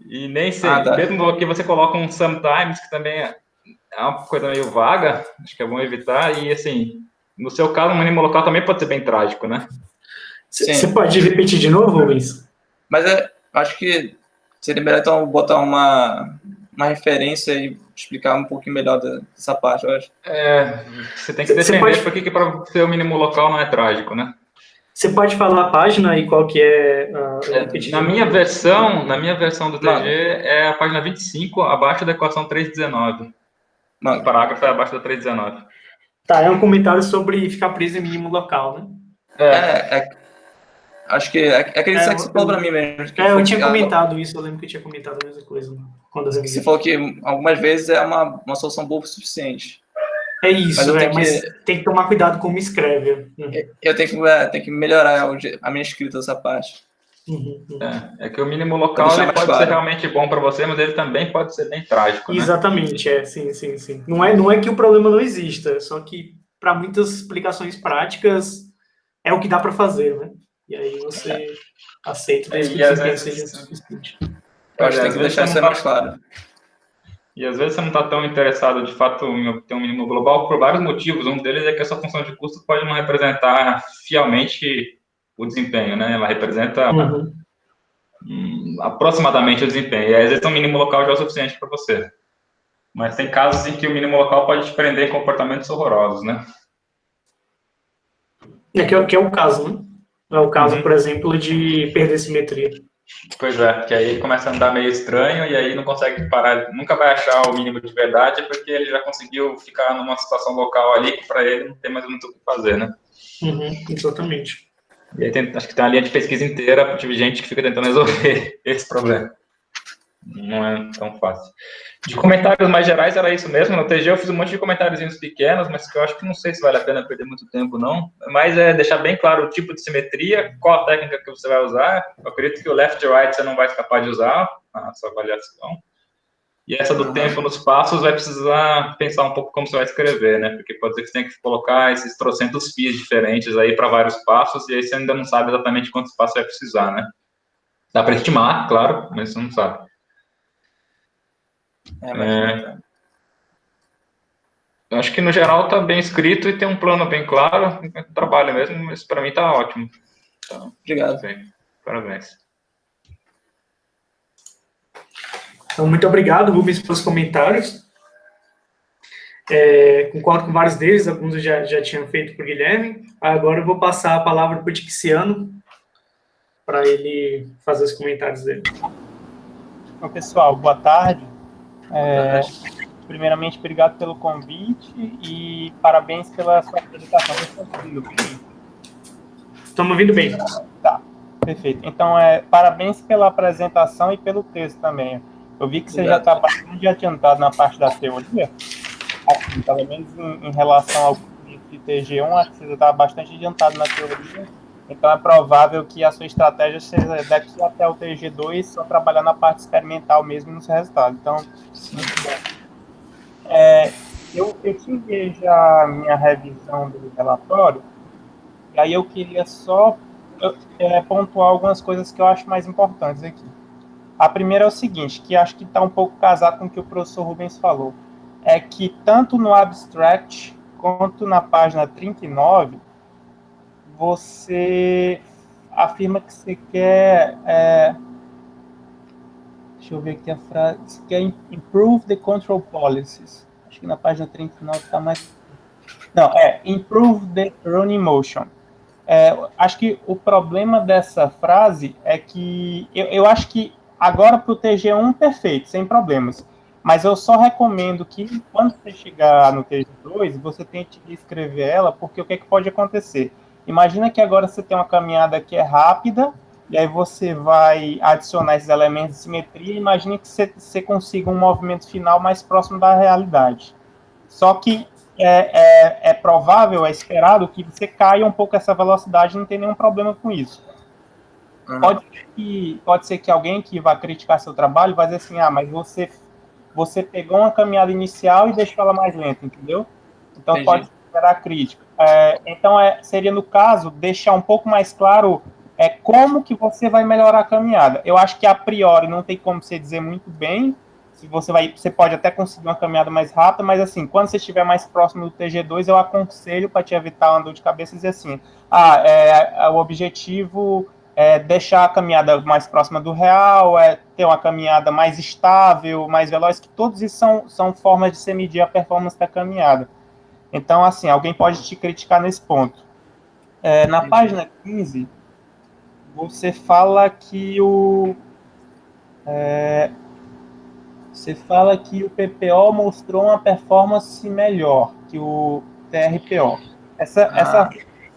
E nem sei, mesmo que você coloca um sometimes, que também é uma coisa meio vaga, acho que é bom evitar. E, assim, no seu caso, um mínimo local também pode ser bem trágico, né? Você pode repetir de novo, Luiz? Mas acho que seria melhor, então, botar uma referência e explicar um pouquinho melhor dessa parte, eu acho. Você tem que defender por que para o seu mínimo local não é trágico, né? Você pode falar a página e qual que é na minha versão do TG é a página 25, abaixo da equação 319. O parágrafo é abaixo da 319. Tá, é um comentário sobre ficar preso em mínimo local, né? Acho que é aquele que você falou para mim mesmo. Eu tinha comentado isso, eu lembro que eu tinha comentado a mesma coisa. Quando eu você falou que algumas vezes é uma solução boa o suficiente. É isso, mas tem que tomar cuidado como escreve. Eu tenho que melhorar a minha escrita dessa parte. É que o mínimo local ele pode ser realmente bom para você, mas ele também pode ser bem trágico, né? Exatamente, sim. Não é que o problema não exista, só que para muitas explicações práticas é o que dá para fazer, né? E aí você aceita desde que o desempenho seja suficiente. Eu acho que tem que deixar isso mais claro. E às vezes você não está tão interessado, de fato, em ter um mínimo global por vários motivos. Um deles é que essa função de custo pode não representar fielmente o desempenho, né? Ela representa aproximadamente o desempenho. E às vezes um mínimo local já é o suficiente para você. Mas tem casos em que o mínimo local pode te prender em comportamentos horrorosos, né? Que é o caso, né? É o caso, por exemplo, de perder simetria. Pois é, que aí ele começa a andar meio estranho e aí não consegue parar, nunca vai achar o mínimo de verdade porque ele já conseguiu ficar numa situação local ali que para ele não tem mais muito o que fazer, né? Exatamente. E aí acho que tem uma linha de pesquisa inteira de gente que fica tentando resolver esse problema. Não é tão fácil. De comentários mais gerais, era isso mesmo. No TG eu fiz um monte de comentáriozinhos pequenos, mas que eu acho que não sei se vale a pena perder muito tempo, não. Mas é deixar bem claro o tipo de simetria, qual a técnica que você vai usar. Eu acredito que o left e right você não vai escapar de usar na sua avaliação. E essa do tempo nos passos vai precisar pensar um pouco como você vai escrever, né? Porque pode ser que você tenha que colocar esses trocentos fios diferentes aí para vários passos, e aí você ainda não sabe exatamente quantos passos vai precisar, né? Dá para estimar, claro, mas você não sabe. Eu acho que no geral está bem escrito e tem um plano bem claro. Trabalho mesmo, mas para mim está ótimo. Então, obrigado. Sim, parabéns. Então, muito obrigado, Rubens, pelos comentários. Concordo com vários deles, alguns eu já tinha feito para o Guilherme. Agora eu vou passar a palavra para o Tixiano, para ele fazer os comentários dele. Então, pessoal, boa tarde. Primeiramente, obrigado pelo convite e parabéns pela sua apresentação. Estamos ouvindo bem. Tá, perfeito. Então, parabéns pela apresentação e pelo texto também. Eu vi que você já está bastante adiantado na parte da teoria, assim, pelo menos em relação ao de TG1, acho que você está bastante adiantado na teoria. Então, é provável que a sua estratégia seja daqui até o TG2 só trabalhar na parte experimental mesmo nos resultados. Então, muito bom. Eu tive já a minha revisão do relatório, e aí eu queria só pontuar algumas coisas que eu acho mais importantes aqui. A primeira é o seguinte, que acho que está um pouco casado com o que o professor Rubens falou, é que tanto no abstract quanto na página 39, você afirma que você quer... deixa eu ver aqui a frase. Você quer improve the control policies. Acho que na página 39 está mais... Não, improve the running motion. Acho que o problema dessa frase é que... Eu acho que agora para o TG1, perfeito, sem problemas. Mas eu só recomendo que quando você chegar no TG2, você tente escrever ela, porque o que pode acontecer? Imagina que agora você tem uma caminhada que é rápida, e aí você vai adicionar esses elementos de simetria, e imagine que você consiga um movimento final mais próximo da realidade. Só que é provável, é esperado que você caia um pouco essa velocidade, não tem nenhum problema com isso. Pode ser que alguém que vai criticar seu trabalho vai dizer assim, mas você pegou uma caminhada inicial e deixou ela mais lenta, entendeu? Então, entendi. Pode gerar crítica. Então, seria, no caso, deixar um pouco mais claro como que você vai melhorar a caminhada. Eu acho que, a priori, não tem como você dizer muito bem se você pode até conseguir uma caminhada mais rápida, mas, assim, quando você estiver mais próximo do TG2, eu aconselho, para te evitar uma dor de cabeça, dizer assim, o objetivo é deixar a caminhada mais próxima do real, ter uma caminhada mais estável, mais veloz, que todos isso são formas de você medir a performance da caminhada. Então, assim, alguém pode te criticar nesse ponto. Na página 15, você fala que o PPO mostrou uma performance melhor que o TRPO. Essa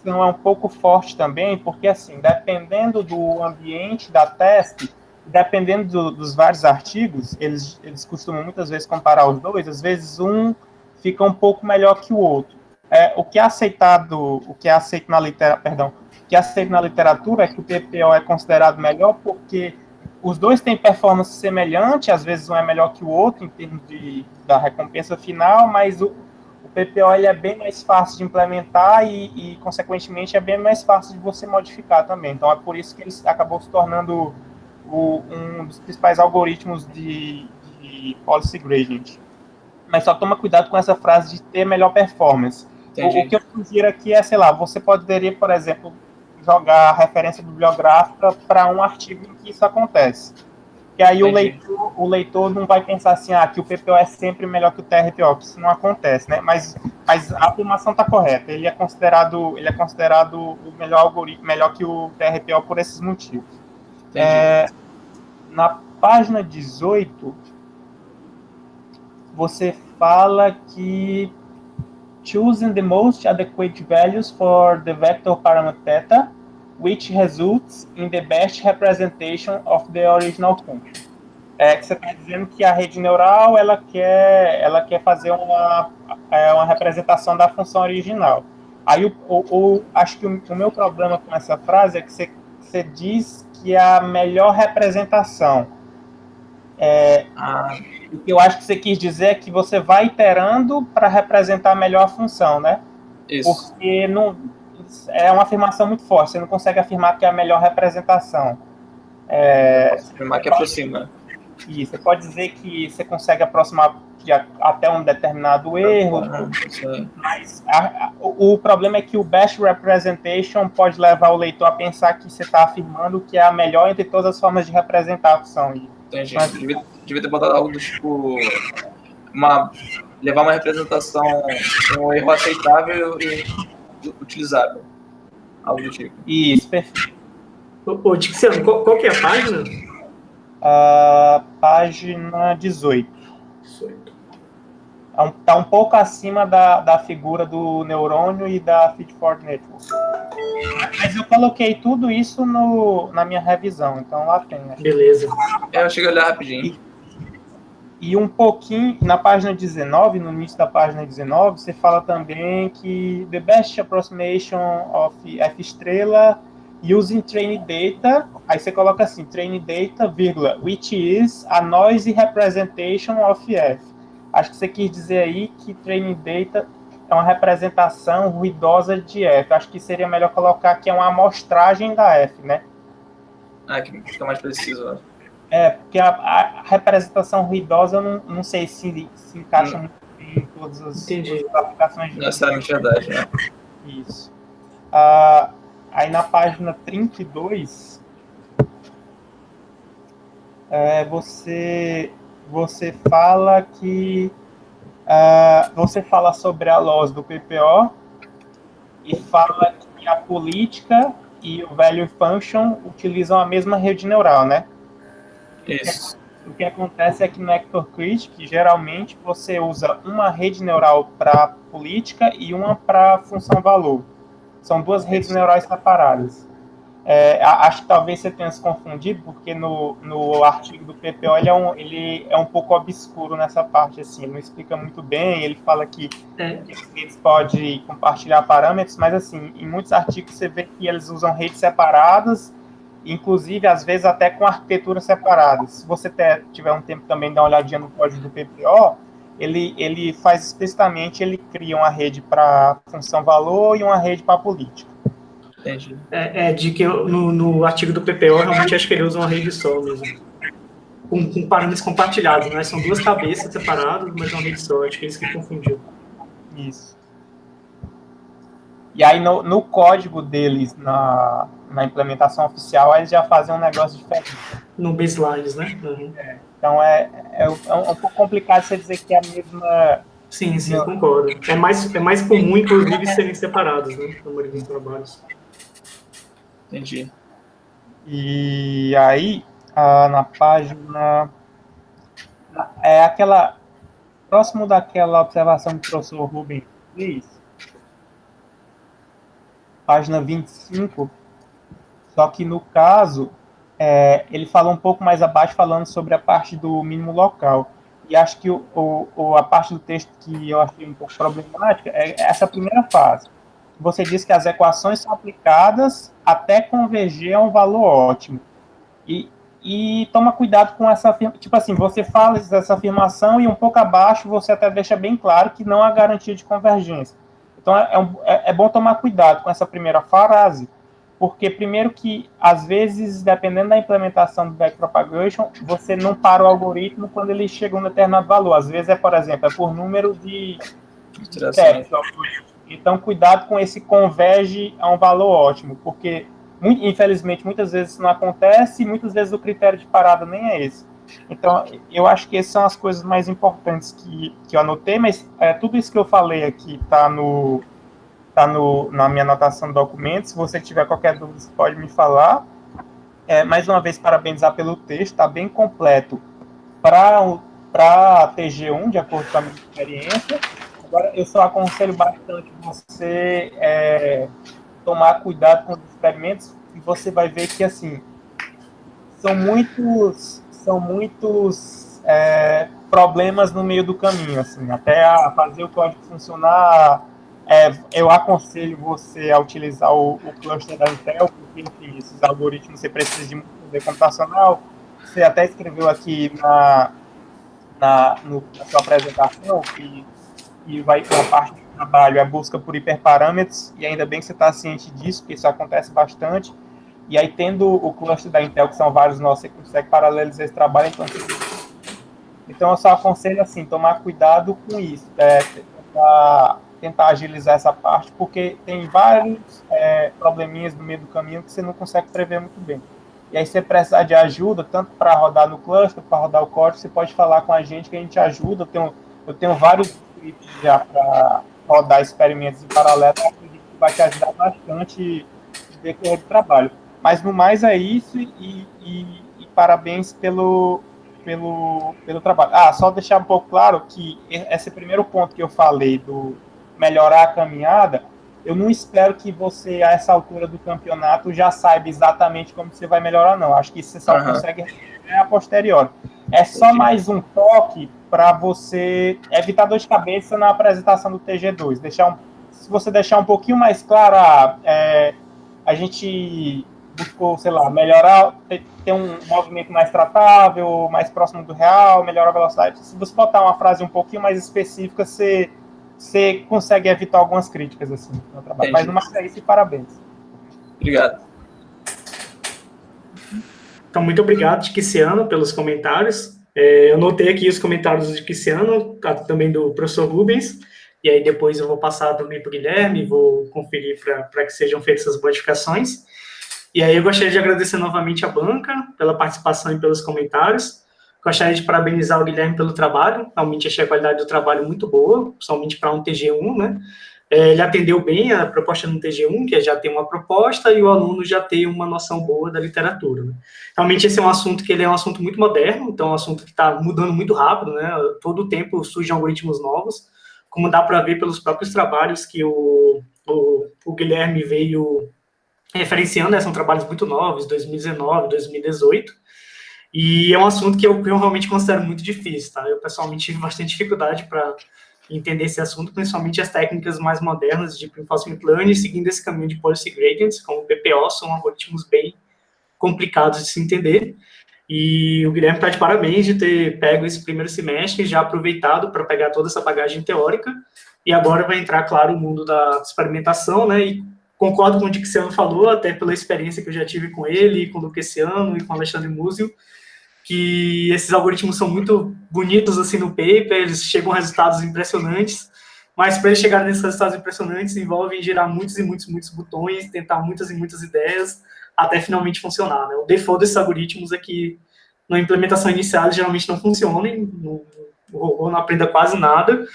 é um pouco forte também, porque, assim, dependendo do ambiente da teste, dependendo dos vários artigos, eles costumam muitas vezes comparar os dois, às vezes um fica um pouco melhor que o outro. O que é aceito na literatura é que o PPO é considerado melhor porque os dois têm performance semelhante, às vezes um é melhor que o outro em termos da recompensa final, mas o PPO ele é bem mais fácil de implementar e, consequentemente, é bem mais fácil de você modificar também. Então, é por isso que ele acabou se tornando um dos principais algoritmos de policy gradient. Mas só toma cuidado com essa frase de ter melhor performance. O que eu sugiro aqui é, sei lá, você poderia, por exemplo, jogar a referência bibliográfica para um artigo em que isso acontece. Que aí o leitor não vai pensar assim, que o PPO é sempre melhor que o TRPO, que isso não acontece, né? Mas a afirmação está correta. Ele é considerado o melhor algoritmo, melhor que o TRPO por esses motivos. Na página 18, você fala que choosing the most adequate values for the vector parameter theta, which results in the best representation of the original function. Que você está dizendo que a rede neural ela quer fazer uma representação da função original. Aí acho que o meu problema com essa frase é que você diz que é a melhor representação. O que eu acho que você quis dizer é que você vai iterando para representar melhor a função, né? Isso. Porque não, é uma afirmação muito forte, você não consegue afirmar que é a melhor representação. Afirmar que aproxima. Isso, você pode dizer que você consegue aproximar até um determinado erro, mas o problema é que o best representation pode levar o leitor a pensar que você está afirmando que é a melhor entre todas as formas de representar a função. Entendi. Devia ter botado algo do tipo levar uma representação com um erro aceitável e utilizável. Algo do tipo. Isso, perfeito. Ô, Tiziano, qual que é a página? A página 18. Está um pouco acima da figura do neurônio e da Feedforward Network. Mas eu coloquei tudo isso na minha revisão, então lá tem. Né? Beleza. Eu cheguei a olhar rapidinho. E um pouquinho, na página 19, no início da página 19, você fala também que the best approximation of F estrela using trained data, aí você coloca assim, trained data, vírgula, which is a noisy representation of F. Acho que você quis dizer aí que trained data é uma representação ruidosa de F. Acho que seria melhor colocar que é uma amostragem da F, né? Que fica mais preciso, ó. Porque a representação ruidosa eu não sei se encaixa muito bem em todas as aplicações. Não é necessariamente verdade, né? Isso. Aí na página 32, você fala que você fala sobre a loss do PPO e fala que a política e o value function utilizam a mesma rede neural, né? Isso. O que acontece é que no Hector Critic, geralmente você usa uma rede neural para política e uma para função valor. São duas redes neurais separadas. Acho que talvez você tenha se confundido, porque no artigo do PPO ele é um pouco obscuro nessa parte, assim, não explica muito bem, ele fala que eles podem compartilhar parâmetros, mas assim, em muitos artigos você vê que eles usam redes separadas, inclusive, às vezes, até com arquiteturas separadas. Se você tiver um tempo também, dar uma olhadinha no código do PPO, ele faz explicitamente, ele cria uma rede para função valor e uma rede para política. Entendi. De que no artigo do PPO, realmente acho que ele usa uma rede só mesmo. Com parâmetros compartilhados, né? São duas cabeças separadas, mas uma rede só. Acho que é isso que confundiu. Isso. E aí, no código deles, na implementação oficial, eles já fazem um negócio diferente. No baselines, né? Uhum. Então, é um pouco complicado você dizer que é a mesma... Sim, eu concordo. É mais comum, inclusive, serem separados, né? Na maioria dos trabalhos. Entendi. E aí, na página... próximo daquela observação que o professor Rubens fez, página 25, só que no caso, ele fala um pouco mais abaixo, falando sobre a parte do mínimo local. E acho que a parte do texto que eu achei um pouco problemática é essa primeira fase. Você diz que as equações são aplicadas até converger a um valor ótimo. E toma cuidado com essa afirmação. Tipo assim, você fala essa afirmação e um pouco abaixo você até deixa bem claro que não há garantia de convergência. Então, é bom tomar cuidado com essa primeira frase, porque, primeiro, que, às vezes, dependendo da implementação do backpropagation, você não para o algoritmo quando ele chega a um determinado valor. Às vezes, por exemplo, por número de steps. Então, cuidado com esse converge a um valor ótimo, porque, infelizmente, muitas vezes isso não acontece e muitas vezes o critério de parada nem é esse. Então, eu acho que essas são as coisas mais importantes que eu anotei, mas tudo isso que eu falei aqui está na minha anotação do documento. Se você tiver qualquer dúvida, você pode me falar. Mais uma vez, parabenizar pelo texto, está bem completo para TG1, de acordo com a minha experiência. Agora, eu só aconselho bastante você tomar cuidado com os experimentos, e você vai ver que, assim, são muitos problemas no meio do caminho, assim, até a fazer o código funcionar. Eu aconselho você a utilizar o cluster da Intel, porque, enfim, esses algoritmos você precisa de muito poder computacional. Você até escreveu aqui na sua apresentação que vai uma parte do trabalho é a busca por hiperparâmetros, e ainda bem que você está ciente disso, porque isso acontece bastante. E aí, tendo o cluster da Intel, que são vários nossos, você consegue paralelizar esse trabalho. Então eu só aconselho, assim, tomar cuidado com isso, tentar agilizar essa parte, porque tem vários probleminhas no meio do caminho que você não consegue prever muito bem. E aí, se você precisar de ajuda, tanto para rodar no cluster, para rodar o código, você pode falar com a gente que a gente ajuda. Eu tenho vários scripts já para rodar experimentos em paralelo, que vai te ajudar bastante no decorrer do trabalho. Mas, no mais, é isso, e parabéns pelo trabalho. Só deixar um pouco claro que esse primeiro ponto que eu falei, do melhorar a caminhada, eu não espero que você, a essa altura do campeonato, já saiba exatamente como você vai melhorar, não. Acho que você só consegue a posteriori. É só mais um toque para você evitar dor de cabeça na apresentação do TG2. Se você deixar um pouquinho mais claro, a gente buscou, sei lá, melhorar, ter um movimento mais tratável, mais próximo do real, melhorar a velocidade. Se você botar uma frase um pouquinho mais específica, você consegue evitar algumas críticas, assim, no trabalho. Mas, no mais, é isso, e parabéns. Obrigado. Então, muito obrigado, Tiquiciano, pelos comentários. Eu notei aqui os comentários do Tiquiciano, também do professor Rubens, e aí depois eu vou passar também para o Guilherme, vou conferir para que sejam feitas as modificações. E aí eu gostaria de agradecer novamente a banca pela participação e pelos comentários. Gostaria de parabenizar o Guilherme pelo trabalho. Realmente achei a qualidade do trabalho muito boa, principalmente para um TG1, né? Ele atendeu bem a proposta no TG1, que já tem uma proposta, e o aluno já tem uma noção boa da literatura, né? Realmente esse é um assunto que ele é um assunto muito moderno, então é um assunto que está mudando muito rápido, né? Todo o tempo surgem algoritmos novos, como dá para ver pelos próprios trabalhos que o Guilherme veio referenciando, né? São trabalhos muito novos, 2019, 2018, e é um assunto que eu realmente considero muito difícil, tá? Eu, pessoalmente, tive bastante dificuldade para entender esse assunto, principalmente as técnicas mais modernas de Reinforcement Learning, seguindo esse caminho de Policy Gradients, como o PPO, são algoritmos bem complicados de se entender. E o Guilherme está de parabéns de ter pego esse primeiro semestre, já aproveitado para pegar toda essa bagagem teórica, e agora vai entrar, claro, o mundo da experimentação, né? E concordo com o que o Tiquiciano falou, até pela experiência que eu já tive com ele, com o Luqueciano e com o Alexandre Múzio, que esses algoritmos são muito bonitos assim no paper, eles chegam a resultados impressionantes, mas para eles chegarem nesses resultados impressionantes envolvem gerar muitos e muitos botões, tentar muitas e muitas ideias, até finalmente funcionar, né? O default desses algoritmos é que na implementação inicial eles geralmente não funcionem, o robô não aprenda quase nada,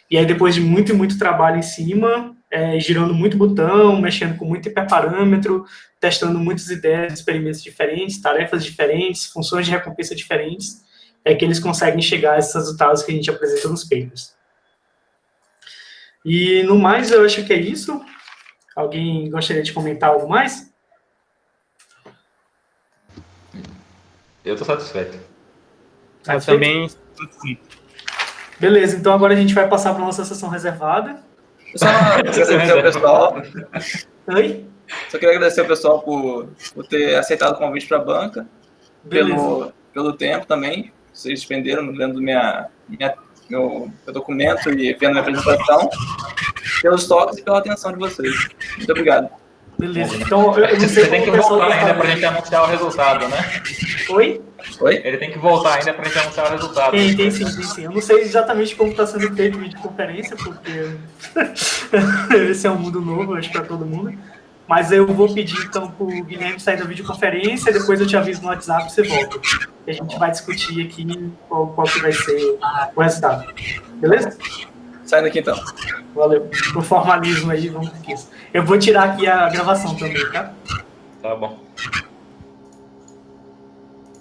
e aí depois de muito e muito trabalho em cima, girando muito botão, mexendo com muito hiperparâmetro, testando muitas ideias, experimentos diferentes, tarefas diferentes, funções de recompensa diferentes, é que eles conseguem chegar a esses resultados que a gente apresenta nos papers. E, no mais, eu acho que é isso. Alguém gostaria de comentar algo mais? Eu estou satisfeito. Eu também. Beleza, então agora a gente vai passar para nossa sessão reservada. Eu só agradecer ao pessoal. Oi? Só queria agradecer ao pessoal por ter aceitado o convite para a banca, pelo tempo também. Vocês despenderam lendo meu documento e vendo minha apresentação, pelos toques e pela atenção de vocês. Muito obrigado. Beleza, então eu não sei Você tem que voltar ainda para a gente anunciar o resultado, né? Oi? Ele tem que voltar ainda para a gente anunciar o resultado. Tem sim. Eu não sei exatamente como está sendo feito o videoconferência, porque esse é um mundo novo, acho, para todo mundo. Mas eu vou pedir, então, para o Guilherme sair da videoconferência, depois eu te aviso no WhatsApp e você volta. E a gente vai discutir aqui qual que vai ser o resultado. Beleza? Saindo aqui, então. Valeu. O formalismo aí, vamos aqui. Eu vou tirar aqui a gravação também, tá? Tá bom.